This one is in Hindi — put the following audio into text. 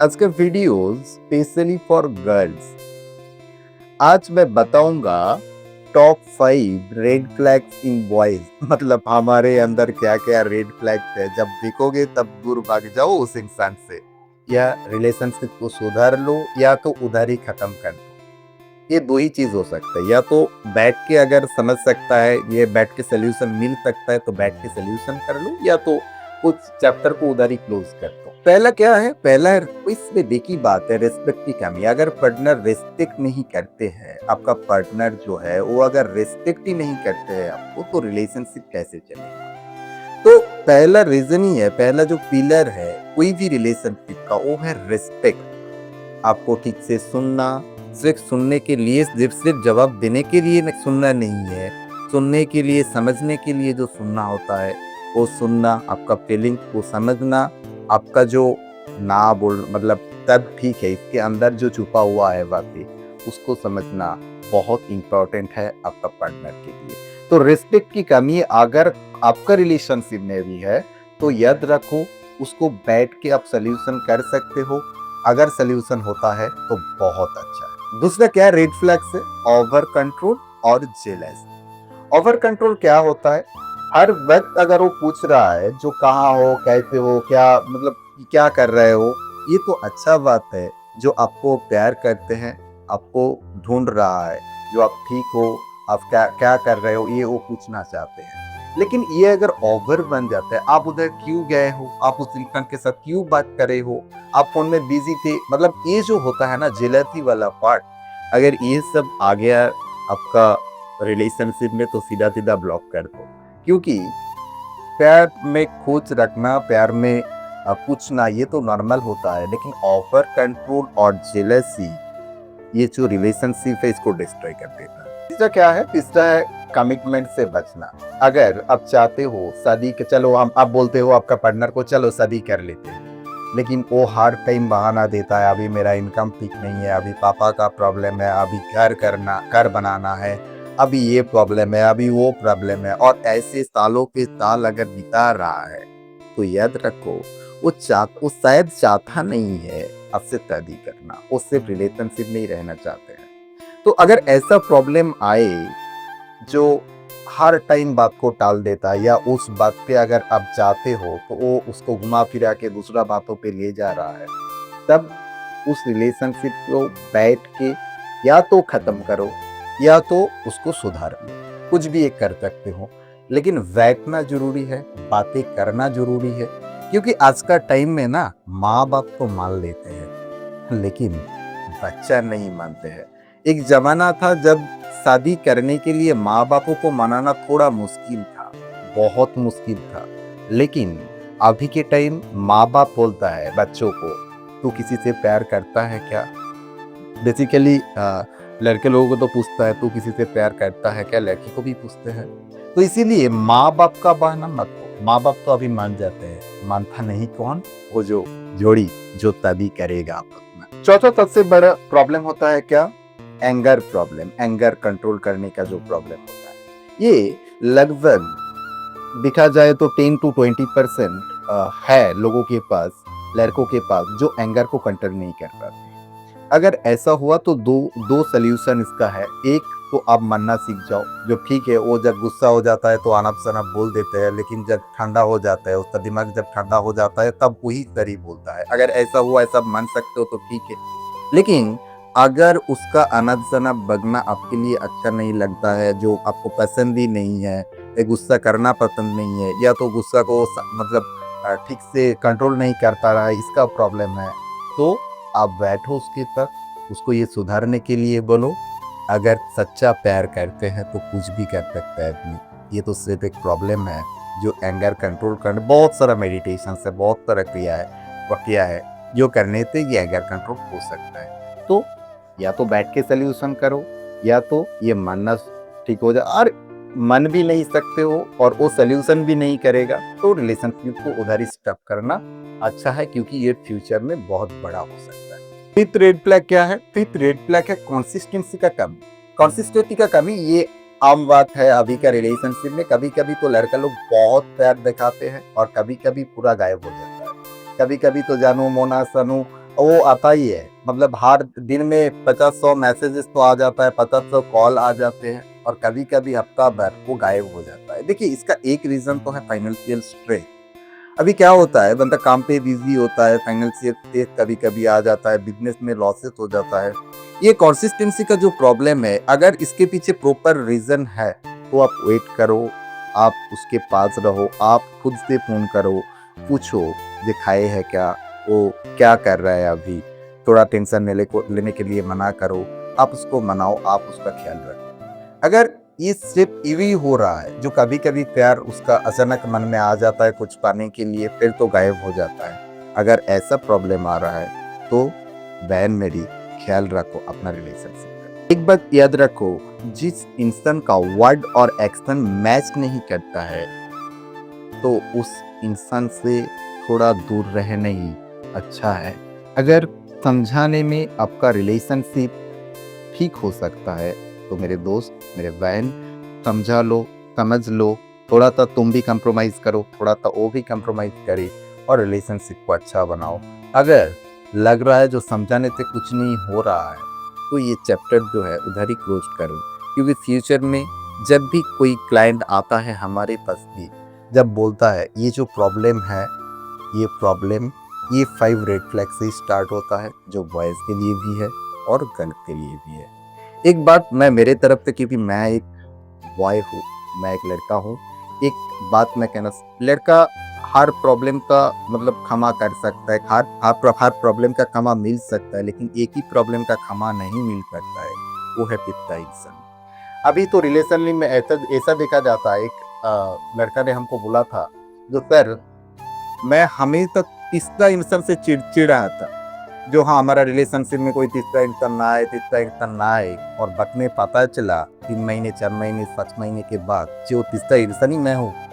आज का वीडियो स्पेशली फॉर गर्ल्स। आज मैं बताऊंगा top 5 red flags in boys. मतलब हमारे अंदर क्या क्या रेड फ्लैग्स है, जब दिखोगे तब दूर भाग जाओ उस इंसान से। या रिलेशनशिप को सुधार लो या तो उधर ही खत्म कर दो। ये दो ही चीज हो सकता है, या तो बैठ के अगर समझ सकता है, ये बैठ के सोल्यूशन मिल सकता है तो बैठ के सोल्यूशन कर लो, या तो कुछ चैप्टर को उधर ही क्लोज कर दो। पहला क्या है, पहला इसमें देखी बात है रिस्पेक्ट की कमी। अगर पार्टनर रिस्पेक्ट नहीं करते हैं, आपका पार्टनर जो है वो अगर रिस्पेक्ट ही नहीं करते हैं आपको, तो रिलेशनशिप कैसे चलेगा। तो पहला रीजन ही है, पहला जो पिलर है कोई भी रिलेशनशिप का, वो है रिस्पेक्ट। आपको ठीक से सुनना, सिर्फ सुनने के लिए, सिर्फ जवाब देने के लिए सुनना नहीं है, सुनने के लिए, समझने के लिए जो सुनना होता है वो सुनना, आपका फीलिंग को समझना, आपका जो ना बोल मतलब तब ठीक है, इसके अंदर जो छुपा हुआ है बातें उसको समझना बहुत इंपॉर्टेंट है आपका पार्टनर के लिए। तो रिस्पेक्ट की कमी अगर आपका रिलेशनशिप में भी है तो याद रखो, उसको बैठ के आप सोल्यूशन कर सकते हो। अगर सोल्यूशन होता है तो बहुत अच्छा है। दूसरा क्या रेड फ्लैग है, ओवर कंट्रोल और जेलस। ओवर कंट्रोल क्या होता है, हर वक्त अगर वो पूछ रहा है जो कहाँ हो, कैसे हो, क्या मतलब क्या कर रहे हो, ये तो अच्छा बात है। जो आपको प्यार करते हैं, आपको ढूंढ रहा है, जो आप ठीक हो, आप क्या क्या कर रहे हो, ये वो पूछना चाहते हैं। लेकिन ये अगर ओवर बन जाता है, आप उधर क्यों गए हो, आप उस इंसान के साथ क्यों बात कर रहे हो, आप फोन में बिजी थे, मतलब ये जो होता है ना जेलसी वाला पार्ट, अगर ये सब आ गया आपका रिलेशनशिप में तो सीधा सीधा ब्लॉक कर दो। क्योंकि प्यार में खोज रखना, प्यार में पूछना, ये तो नॉर्मल होता है, लेकिन ओवर कंट्रोल और जेलसी ये जो रिलेशनशिप है इसको डिस्ट्रॉय कर देता है। तीसरा क्या है, तीसरा है कमिटमेंट से बचना। अगर आप चाहते हो शादी के, चलो हम आप बोलते हो आपका पार्टनर को चलो शादी कर लेते हैं, लेकिन वो हर टाइम बहाना देता है, अभी मेरा इनकम ठीक नहीं है, अभी पापा का प्रॉब्लम है, अभी घर बनाना है, अभी ये प्रॉब्लम है, अभी वो प्रॉब्लम है, और ऐसे सालों के साल अगर बिता रहा है तो याद रखो वो शायद चाहता नहीं है आपसे शादी करना, वो सिर्फ रिलेशनशिप में ही रहना चाहते हैं। तो अगर ऐसा प्रॉब्लम आए जो हर टाइम बात को टाल देता है, या उस बात पे अगर आप चाहते हो तो वो उसको घुमा फिरा के दूसरा बातों पे ले जा रहा है, तब उस रिलेशनशिप को बैठ के या तो खत्म करो या तो उसको सुधारो। कुछ भी एक कर सकते हो, लेकिन बैठना जरूरी है, बातें करना जरूरी है। क्योंकि आज का टाइम में ना माँ बाप तो मान लेते हैं, लेकिन बच्चा नहीं मानते हैं। एक जमाना था जब शादी करने के लिए माँ बापों को मनाना थोड़ा मुश्किल था, बहुत मुश्किल था। लेकिन अभी के टाइम माँ बाप बोलता है बच्चों को, तू किसी से प्यार करता है क्या। बेसिकली लड़के लोगों को तो पूछता है तू किसी से प्यार करता है क्या, लड़की को भी पूछते हैं। तो इसीलिए माँ बाप का बहाना मत दो, माँ बाप तो अभी मान जाते हैं, मानता नहीं कौन, वो जो जोड़ी जो तभी करेगा आपस में। चौथा सबसे बड़ा प्रॉब्लम होता है क्या, एंगर प्रॉब्लम, एंगर कंट्रोल करने का जो प्रॉब्लम होता है, ये लगभग देखा जाए तो 10 to 20% है लोगों के पास, लड़कों के पास, जो एंगर को कंट्रोल नहीं कर पाते। अगर ऐसा हुआ तो दो दो सोल्यूशन इसका है। एक तो आप मानना सीख जाओ, जो ठीक है वो जब गुस्सा हो जाता है तो अनप शनप बोल देते हैं, लेकिन जब ठंडा हो जाता है, उसका दिमाग जब ठंडा हो जाता है तब वही सही बोलता है। अगर ऐसा हुआ, ऐसा मान सकते हो तो ठीक है। लेकिन अगर उसका अनप शनप बगना आपके लिए अच्छा नहीं लगता है, जो आपको पसंद ही नहीं है, गुस्सा करना पसंद नहीं है, या तो गुस्सा को मतलब ठीक से कंट्रोल नहीं करता रहा, इसका प्रॉब्लम है, तो आप बैठो उसके साथ, उसको ये सुधारने के लिए बोलो। अगर सच्चा प्यार करते हैं तो कुछ भी कर सकता है आदमी। ये तो सिर्फ एक प्रॉब्लम है जो एंगर कंट्रोल करने, बहुत सारा मेडिटेशन है, बहुत सारा क्रिया है जो करने से ये एंगर कंट्रोल हो सकता है। तो या तो बैठ के सोल्यूशन करो, या तो ये मानना ठीक हो जाए। और मन भी नहीं सकते हो और वो सोल्यूशन भी नहीं करेगा, तो रिलेशनशिप को उधर ही स्टॉप करना अच्छा है, क्योंकि ये फ्यूचर में बहुत बड़ा हो सकता है। फिफ्थ रेड फ्लैग क्या है, फिफ्थ रेड फ्लैग है कंसिस्टेंसी का कमी। कंसिस्टेंसी का कमी ये आम बात है अभी का रिलेशनशिप में। कभी कभी तो लड़का लोग बहुत प्यार दिखाते हैं और कभी कभी पूरा गायब हो जाता है। कभी कभी तो जानू मोना सनू वो आता ही है, मतलब हर दिन में 50-100 मैसेजेस तो आ जाता है, 50-100 कॉल आ जाते हैं और कभी-कभी हफ्ता भर वो गायब हो जाता है। देखिए इसका एक रीज़न तो है फाइनेंशियल स्ट्रेस। अभी क्या होता है, बंदा काम पे बिज़ी होता है, फाइनेंशियल स्ट्रेस कभी-कभी आ जाता है, बिज़नेस में लॉसेस हो जाता है। ये कंसिस्टेंसी का जो प्रॉब्लम है, अगर इसके पीछे प्रॉपर रीज़न है, तो आप वेट करो, आप उसके पास रहो, आप खुद से फ़ोन करो, पूछो, "ये खाए है क्या? वो क्या कर रहा है अभी?" थोड़ा टेंशन लेने के लिए मना करो, आप उसको मनाओ, आप उसका ख्याल रखो। अगर ये सिर्फ ईवी हो रहा है, जो कभी-कभी प्यार उसका अचानक मन में आ जाता है कुछ पाने के लिए, फिर तो गायब हो जाता है। अगर ऐसा प्रॉब्लम आ रहा है, तो बहन मेरी ख्याल रखो अपना रिलेशनशिप का। एक बात याद रखो, जिस इंसान का वर्ड और एक्शन मैच नहीं करता है, तो उस इंसान से थोड़ा दूर रहना ही अच्छा है। अगर समझाने में आपका रिलेशनशिप ठीक हो सकता है, तो मेरे दोस्त, मेरे बहन, समझा लो, समझ लो, थोड़ा-सा तुम भी कंप्रोमाइज़ करो, थोड़ा-सा वो भी कंप्रोमाइज़ करे और रिलेशनशिप को अच्छा बनाओ। अगर लग रहा है जो समझाने से कुछ नहीं हो रहा है, तो ये चैप्टर जो है उधर ही क्लोज़ करो। क्योंकि फ्यूचर में जब भी कोई क्लाइंट आता है हमारे पास भी, जब बोलता है ये जो प्रॉब्लम है, ये प्रॉब्लम ये 5 रेड फ्लैग से स्टार्ट होता है, जो बॉयज़ के लिए भी है और गर्ल के लिए भी है। एक बात मैं मेरे तरफ से, क्योंकि मैं एक बॉय हूँ, मैं एक लड़का हूँ, एक बात मैं कहना लड़का हर प्रॉब्लम का मतलब क्षमा कर सकता है, हर प्रॉब्लम का क्षमा मिल सकता है, लेकिन एक ही प्रॉब्लम का क्षमा नहीं मिल सकता है, वो है पिता इंसान। अभी तो रिलेशनशिप में ऐसा ऐसा देखा जाता है, एक लड़का ने हमको बोला था, जो सर मैं हमेशा तीसरा इंसान से चिड़चिड़ा था। जो हाँ, हमारा रिलेशनशिप में कोई तीसरा इंसान ना आए और बाद में पता चला 3 महीने, 4 महीने, 7 महीने के बाद जो तीसरा इंसान ही मैं हूँ।